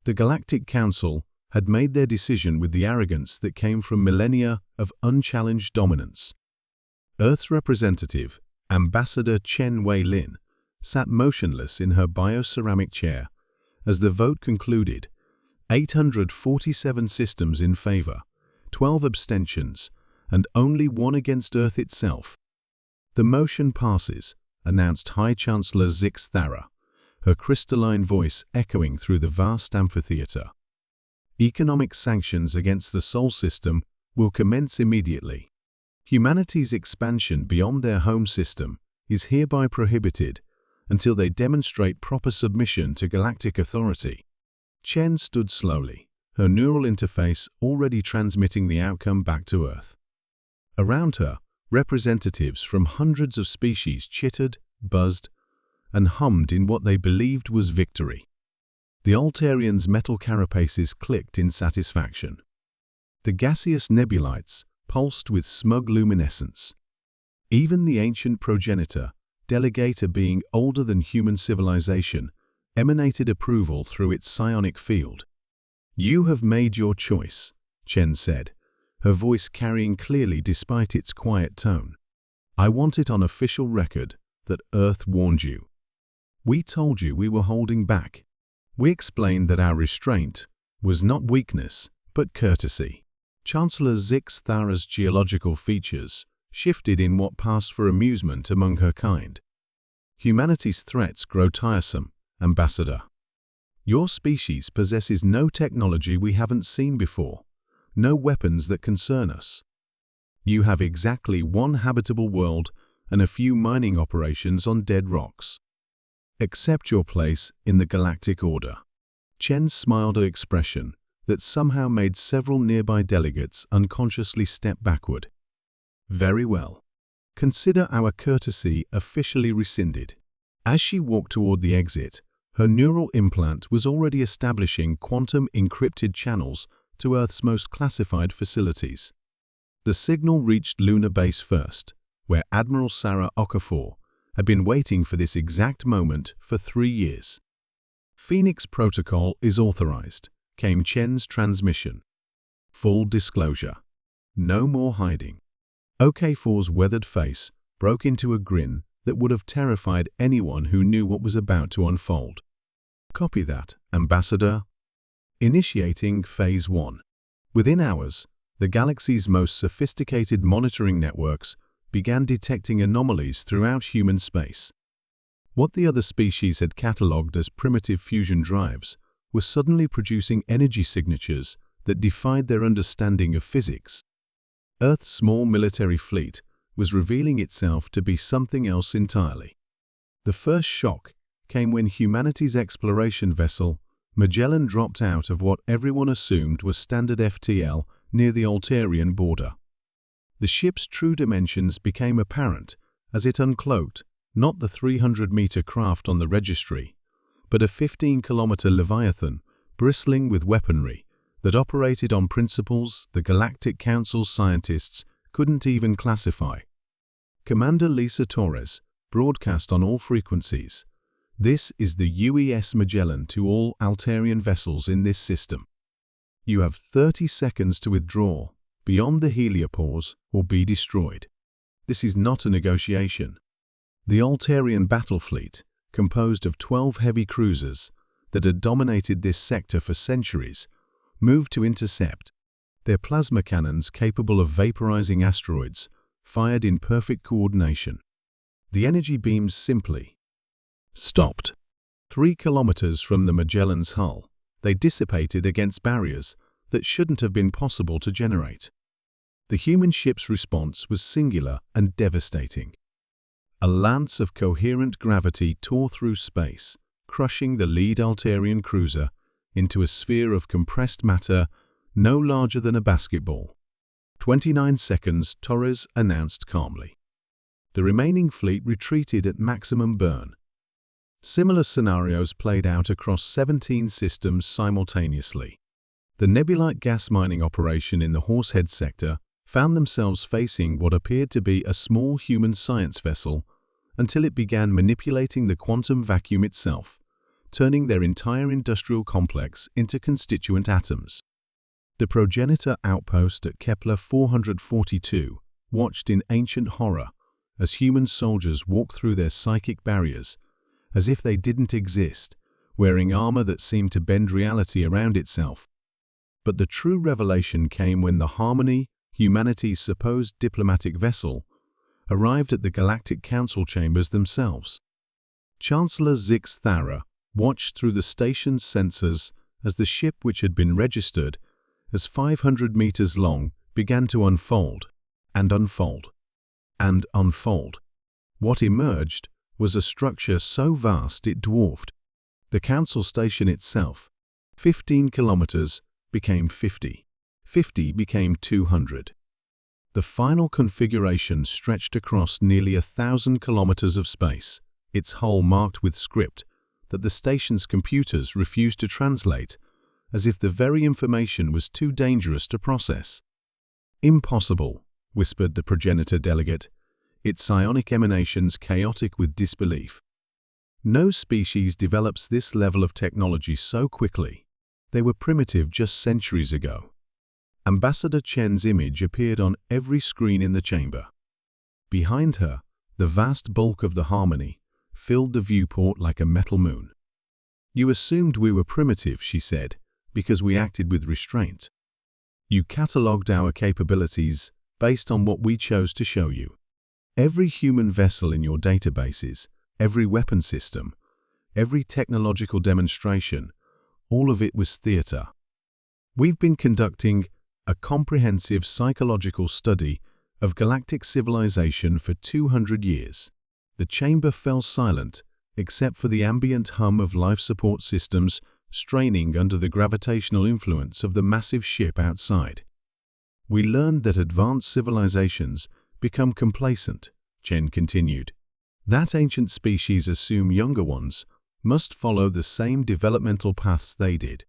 The Galactic Council had made their decision with the arrogance that came from millennia of unchallenged dominance. Earth's representative, Ambassador Chen Wei-Lin, sat motionless in her bioceramic chair. As the vote concluded, 847 systems in favor, 12 abstentions, and only one against Earth itself. "The motion passes," announced High Chancellor Zix Thara, her crystalline voice echoing through the vast amphitheater. "Economic sanctions against the Sol system will commence immediately. Humanity's expansion beyond their home system is hereby prohibited until they demonstrate proper submission to galactic authority." Chen stood slowly, her neural interface already transmitting the outcome back to Earth. Around her, representatives from hundreds of species chittered, buzzed, and hummed in what they believed was victory. The Altarians' metal carapaces clicked in satisfaction. The gaseous nebulites pulsed with smug luminescence. Even the ancient progenitor, delegate a being older than human civilization, emanated approval through its psionic field. "You have made your choice," Chen said, her voice carrying clearly despite its quiet tone. "I want it on official record that Earth warned you. We told you we were holding back. We explained that our restraint was not weakness, but courtesy." Chancellor Zix Thara's geological features shifted in what passed for amusement among her kind. "Humanity's threats grow tiresome, Ambassador. Your species possesses no technology we haven't seen before, no weapons that concern us. You have exactly one habitable world and a few mining operations on dead rocks. Accept your place in the galactic order." Chen smiled an expression that somehow made several nearby delegates unconsciously step backward. "Very well. Consider our courtesy officially rescinded." As she walked toward the exit, her neural implant was already establishing quantum-encrypted channels to Earth's most classified facilities. The signal reached Lunar Base first, where Admiral Sarah Okafor had been waiting for this exact moment for 3 years. "Phoenix Protocol is authorized," came Chen's transmission. "Full disclosure. No more hiding." Okafor's weathered face broke into a grin that would have terrified anyone who knew what was about to unfold. "Copy that, Ambassador." Initiating Phase 1. Within hours, the galaxy's most sophisticated monitoring networks began detecting anomalies throughout human space. What the other species had catalogued as primitive fusion drives was suddenly producing energy signatures that defied their understanding of physics. Earth's small military fleet was revealing itself to be something else entirely. The first shock came when humanity's exploration vessel, Magellan, dropped out of what everyone assumed was standard FTL near the Altarian border. The ship's true dimensions became apparent as it uncloaked not the 300-meter craft on the registry, but a 15-kilometer Leviathan bristling with weaponry that operated on principles the Galactic Council's scientists couldn't even classify. Commander Lisa Torres broadcast on all frequencies, "This is the UES Magellan to all Altarian vessels in this system. You have 30 seconds to withdraw beyond the heliopause or be destroyed." This is not a negotiation. The Altarian battle fleet, composed of 12 heavy cruisers that had dominated this sector for centuries, moved to intercept. Their plasma cannons, capable of vaporizing asteroids, fired in perfect coordination. The energy beams simply stopped. 3 kilometers from the Magellan's hull, they dissipated against barriers that shouldn't have been possible to generate. The human ship's response was singular and devastating. A lance of coherent gravity tore through space, crushing the lead Altarian cruiser into a sphere of compressed matter no larger than a basketball. 29 seconds, Torres announced calmly. The remaining fleet retreated at maximum burn. Similar scenarios played out across 17 systems simultaneously. The nebulite gas mining operation in the Horsehead sector found themselves facing what appeared to be a small human science vessel until it began manipulating the quantum vacuum itself, turning their entire industrial complex into constituent atoms. The progenitor outpost at Kepler 442 watched in ancient horror as human soldiers walked through their psychic barriers as if they didn't exist, wearing armor that seemed to bend reality around itself. But the true revelation came when the Harmony, humanity's supposed diplomatic vessel, arrived at the Galactic Council chambers themselves. Chancellor Zix Thara watched through the station's sensors as the ship, which had been registered as 500 meters long, began to unfold and unfold and unfold. What emerged was a structure so vast it dwarfed the Council station itself. 15 kilometers became 50. 50 became 200. The final configuration stretched across nearly 1,000 kilometers of space, its hull marked with script that the station's computers refused to translate, as if the very information was too dangerous to process. "Impossible," whispered the progenitor delegate, its psionic emanations chaotic with disbelief. "No species develops this level of technology so quickly. They were primitive just centuries ago." Ambassador Chen's image appeared on every screen in the chamber. Behind her, the vast bulk of the Harmony filled the viewport like a metal moon. "You assumed we were primitive," she said, "because we acted with restraint. You catalogued our capabilities based on what we chose to show you. Every human vessel in your databases, every weapon system, every technological demonstration, all of it was theater. We've been conducting a comprehensive psychological study of galactic civilization for 200 years. The chamber fell silent, except for the ambient hum of life support systems straining under the gravitational influence of the massive ship outside. "We learned that advanced civilizations become complacent," Chen continued. "That ancient species assume younger ones must follow the same developmental paths they did.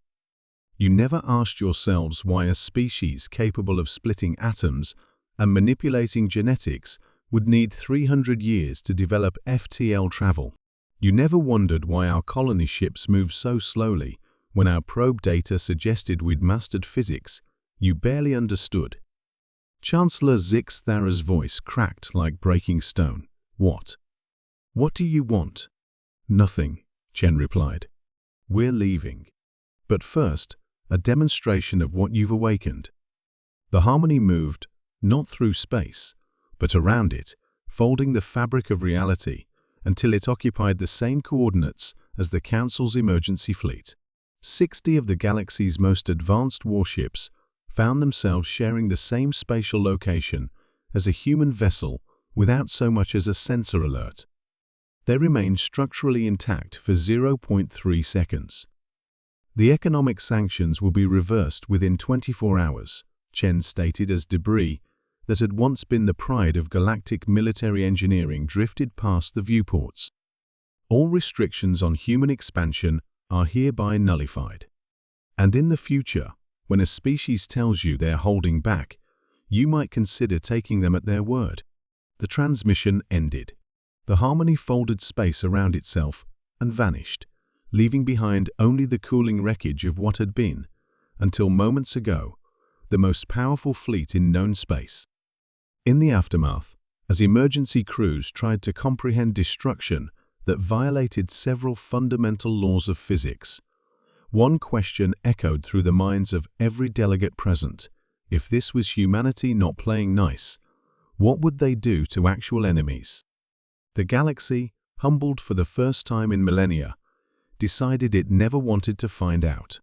You never asked yourselves why a species capable of splitting atoms and manipulating genetics would need 300 years to develop FTL travel. You never wondered why our colony ships move so slowly when our probe data suggested we'd mastered physics. You barely understood." Chancellor Zix Thara's voice cracked like breaking stone. "What? What do you want?" "Nothing," Chen replied. "We're leaving. But first, a demonstration of what you've awakened." The Harmony moved, not through space, but around it, folding the fabric of reality until it occupied the same coordinates as the Council's emergency fleet. 60 of the galaxy's most advanced warships found themselves sharing the same spatial location as a human vessel without so much as a sensor alert. They remained structurally intact for 0.3 seconds. "The economic sanctions will be reversed within 24 hours, Chen stated as debris that had once been the pride of galactic military engineering drifted past the viewports. "All restrictions on human expansion are hereby nullified. And in the future, when a species tells you they're holding back, you might consider taking them at their word." The transmission ended. The Harmony folded space around itself and vanished, leaving behind only the cooling wreckage of what had been, until moments ago, the most powerful fleet in known space. In the aftermath, as emergency crews tried to comprehend destruction that violated several fundamental laws of physics, one question echoed through the minds of every delegate present. If this was humanity not playing nice, what would they do to actual enemies? The galaxy, humbled for the first time in millennia, decided it never wanted to find out.